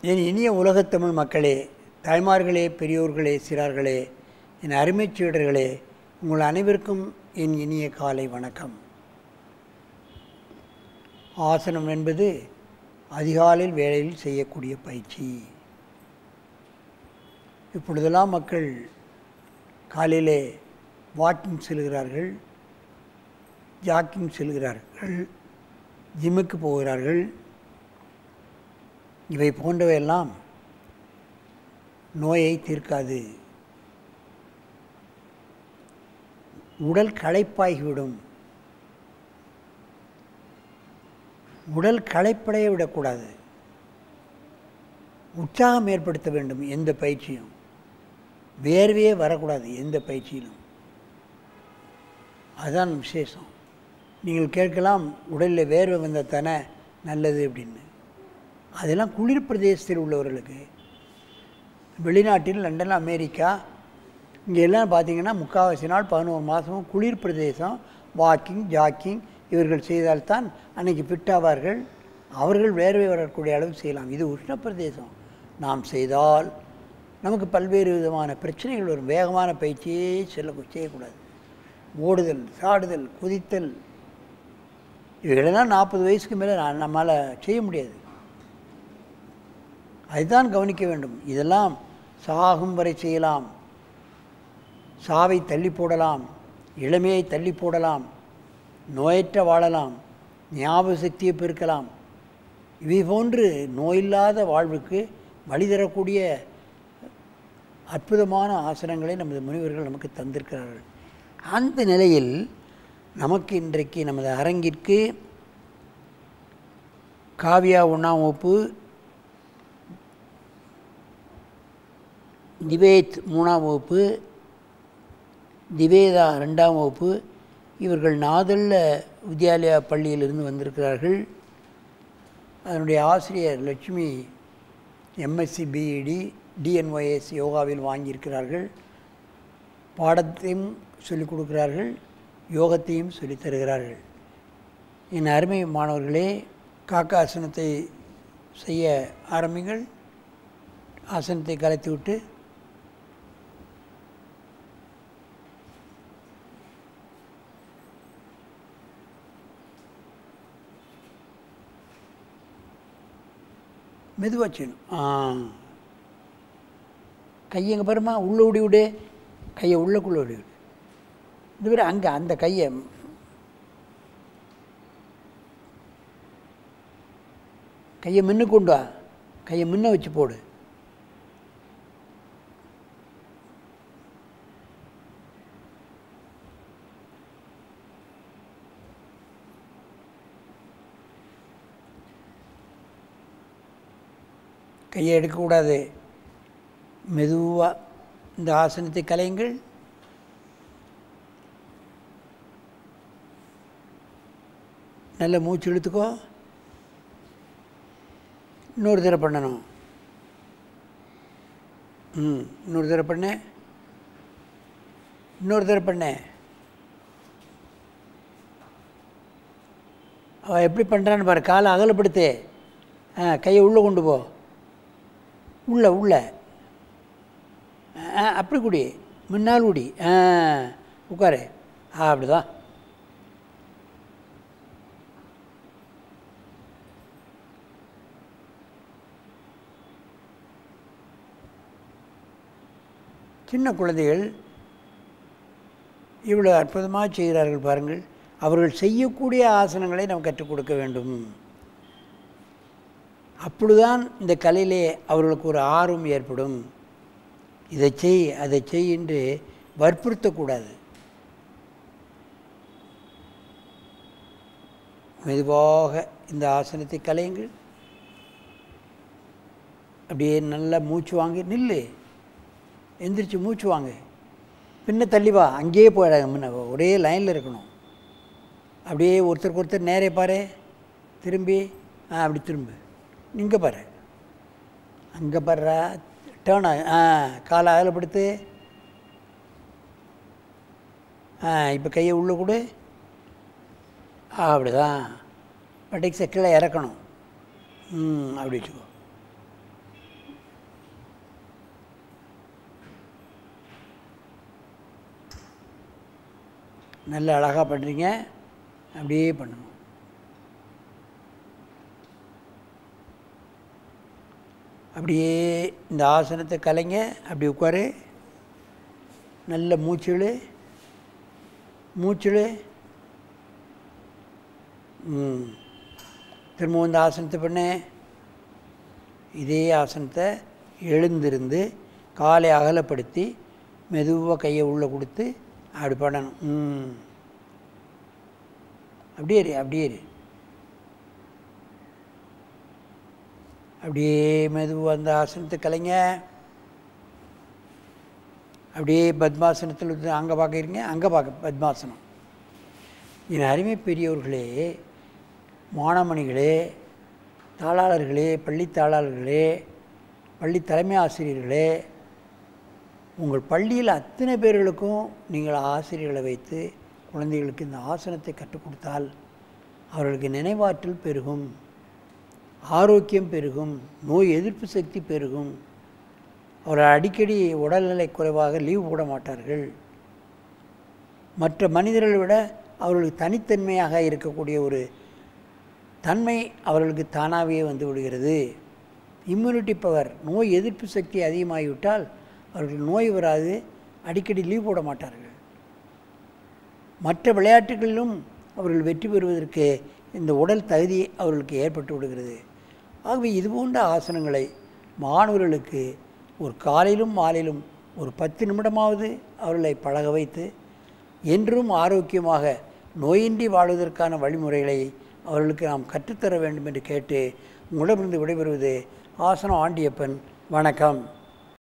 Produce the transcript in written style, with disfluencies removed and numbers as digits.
என் இனிய உலகத்தமிழ் மக்களே, தாய்மார்களே, பெரியோர்களே, சிறார்களே, என் அருமைச் சீடர்களே, உங்கள் அனைவருக்கும் என் இனிய காலை வணக்கம். ஆசனம் என்பது அதிகாலையில் வேளையில் செய்யக்கூடிய பயிற்சி. இப்பொழுதெல்லாம் மக்கள் காலையிலே வாக்கிங் செல்கிறார்கள், ஜாக்கிங் செல்கிறார்கள், ஜிம்முக்கு போகிறார்கள். இவை போன்றவையெல்லாம் நோயை தீர்க்காது. உடல் களைப்பாகிவிடும். உடல் களைப்படைய விடக்கூடாது. உற்சாகம் ஏற்படுத்த வேண்டும். எந்த பயிற்சியும் வேர்வையே வரக்கூடாது. எந்த பயிற்சியிலும் அதுதான் விசேஷம். நீங்கள் கேட்கலாம், உடலில் வேர்வை வந்தால் தானே நல்லது அப்படின்னு. அதெல்லாம் குளிர் பிரதேசத்தில் உள்ளவர்களுக்கு. வெளிநாட்டில் லண்டன், அமெரிக்கா இங்கே எல்லாம் பார்த்திங்கன்னா முக்கால்வாசி நாள் 11 மாதமும் குளிர் பிரதேசம். வாக்கிங், ஜாக்கிங் இவர்கள் செய்தால்தான் அன்றைக்கி ஃபிட்டாவார்கள். அவர்கள் வேர்வை வரக்கூடிய அளவு செய்யலாம். இது உஷ்ண பிரதேசம். நாம் செய்தால் நமக்கு பல்வேறு விதமான பிரச்சனைகள் வரும். வேகமான பயிற்சியே செய்யக்கூடாது. ஓடுதல், சாடுதல், குதித்தல் இவைகளெல்லாம் 40 வயசுக்கு மேலே நம்மளால் செய்ய முடியாது. அதுதான் கவனிக்க வேண்டும். இதெல்லாம் சாகும் வரை செய்யலாம். சாவை தள்ளி போடலாம், இளமையை தள்ளி போடலாம், நோயற்ற வாழலாம், ஞாபக சக்தியை பெருக்கலாம். இவை போன்று நோயில்லாத வாழ்வுக்கு வழி தரக்கூடிய அற்புதமான ஆசனங்களை நமது முனிவர்கள் நமக்கு தந்திருக்கிறார்கள். அந்த நிலையில் நமக்கு இன்றைக்கு நமது அரங்கிற்கு காவியா 1ஆம் வகுப்பு, திவேத் 3ஆம் வகுப்பு, திவேதா 2ஆம் வகுப்பு இவர்கள் நாதல்ல வித்யாலயா பள்ளியிலிருந்து வந்திருக்கிறார்கள். அதனுடைய ஆசிரியர் லட்சுமி எம்எஸ்சி பிஇடி டிஎன்ஒஎஸ் யோகாவில் வாங்கியிருக்கிறார்கள். பாடத்தையும் சொல்லிக் கொடுக்கிறார்கள், யோகத்தையும் சொல்லித் தருகிறார்கள். என் அருமை மாணவர்களே, காக்காசனத்தை செய்ய ஆரம்பிங்கள். ஆசனத்தை கலைத்துவிட்டு மெதுவாக செய்யணும். கையை எங்கே பாருமா, உள்ளே ஓடி விடு. கையை உள்ளக்குள்ளே ஓடி விடு. இதுவரை அங்கே அந்த கையை முன்ன கொண்டு வா. கையை முன்ன வச்சு போடு. கையை எடுக்கக்கூடாது. மெதுவாக இந்த ஆசனத்தை கலையுங்கள். நல்ல மூச்சு இழுத்துக்கோ. இன்னொரு தடவை பண்ணணும். இன்னொரு தடவை பண்ண. இன்னொரு தடவை பண்ண. அவள் எப்படி பண்ணுறான்னு பாரு. காலை அகலப்படுத்து. கையை உள்ளே கொண்டு போ. உள்ள அப்படி குடி. முன்னால் குடி. உட்காரு. அப்படிதான். சின்ன குழந்தைகள் இவ்வளோ அற்புதமாக செய்கிறார்கள் பாருங்கள். அவர்கள் செய்யக்கூடிய ஆசனங்களை நாம் கற்றுக் கொடுக்க வேண்டும். அப்பொழுதுதான் இந்த கலையிலே அவர்களுக்கு ஒரு ஆர்வம் ஏற்படும். இதை செய், அதை செய் என்று வற்புறுத்தக்கூடாது. மெதுவாக இந்த ஆசனத்தை கலையுங்கள். அப்படியே நல்லா மூச்சு வாங்க. நில்லு. எந்திரிச்சு மூச்சு வாங்க. பின்ன தள்ளி வா. அங்கேயே போயிடாங்க. முன்ன ஒரே லைனில் இருக்கணும். அப்படியே ஒருத்தருக்கு ஒருத்தர் நேரே பாரு. திரும்பி அப்படி திரும்பு. இங்கே பாரு. அங்கே பாருறா. டேர்ன் காலை அகலப்படுத்து. இப்போ கையை உள்ளே கொடு. அப்படி தான் பட்டிக்ஸை கீழே இறக்கணும். அப்படி வச்சுக்கோ. நல்ல அழகாக பண்ணுறீங்க. அப்படியே பண்ணணும். அப்படியே இந்த ஆசனத்தை கலைங்க. அப்படி உட்காரு. நல்ல மூச்சுழு மூச்சுழு. திரும்பவும் இந்த ஆசனத்தை பண்ணு. இதே ஆசனத்தை எழுந்திருந்து காலை அகலப்படுத்தி மெதுவாக கையை உள்ளே கொடுத்து அப்படி பண்ணணும். அப்படியே இரு, அப்படியே இரு. அப்படியே மெதுவாக அந்த ஆசனத்தை கலைங்க. அப்படியே பத்மாசனத்தில் அங்கே பார்க்குறீங்க, அங்கே பார்க்க பத்மாசனம். என் அருமை பெரியவர்களே, மாணவமணிகளே, தாளாளர்களே, பள்ளி தாளாளர்களே, பள்ளி தலைமை ஆசிரியர்களே, உங்கள் பள்ளியில் அத்தனை பேர்களுக்கும் நீங்கள் ஆசிரியர்களை வைத்து குழந்தைகளுக்கு இந்த ஆசனத்தை கற்றுக் கொடுத்தால் அவர்களுக்கு நினைவாற்றல் பெருகும், ஆரோக்கியம் பெருகும், நோய் எதிர்ப்பு சக்தி பெருகும். அவர்கள் அடிக்கடி உடல்நிலை குறைவாக லீவ் போட மாட்டார்கள். மற்ற மனிதர்களை விட அவர்களுக்கு தனித்தன்மையாக இருக்கக்கூடிய ஒரு தன்மை அவர்களுக்கு தானாகவே வந்து விடுகிறது. இம்யூனிட்டி பவர், நோய் எதிர்ப்பு சக்தி அதிகமாகிவிட்டால் அவர்கள் நோய் வராது, அடிக்கடி லீவ் போட மாட்டார்கள். மற்ற விளையாட்டுகளிலும் அவர்கள் வெற்றி பெறுவதற்கு இந்த உடல் தகுதி அவர்களுக்கு ஏற்பட்டு விடுகிறது. ஆகவே இதுபோன்ற ஆசனங்களை மாணவர்களுக்கு ஒரு காலையிலும் மாலையிலும் ஒரு 10 நிமிடமாவது அவர்களை பழக வைத்து என்றும் ஆரோக்கியமாக நோயின்றி வாழ்வதற்கான வழிமுறைகளை அவர்களுக்கு நாம் கற்றுத்தர வேண்டும் என்று கேட்டு உங்களிடமிருந்து விடைபெறுவது ஆசனம் ஆண்டியப்பன். வணக்கம்.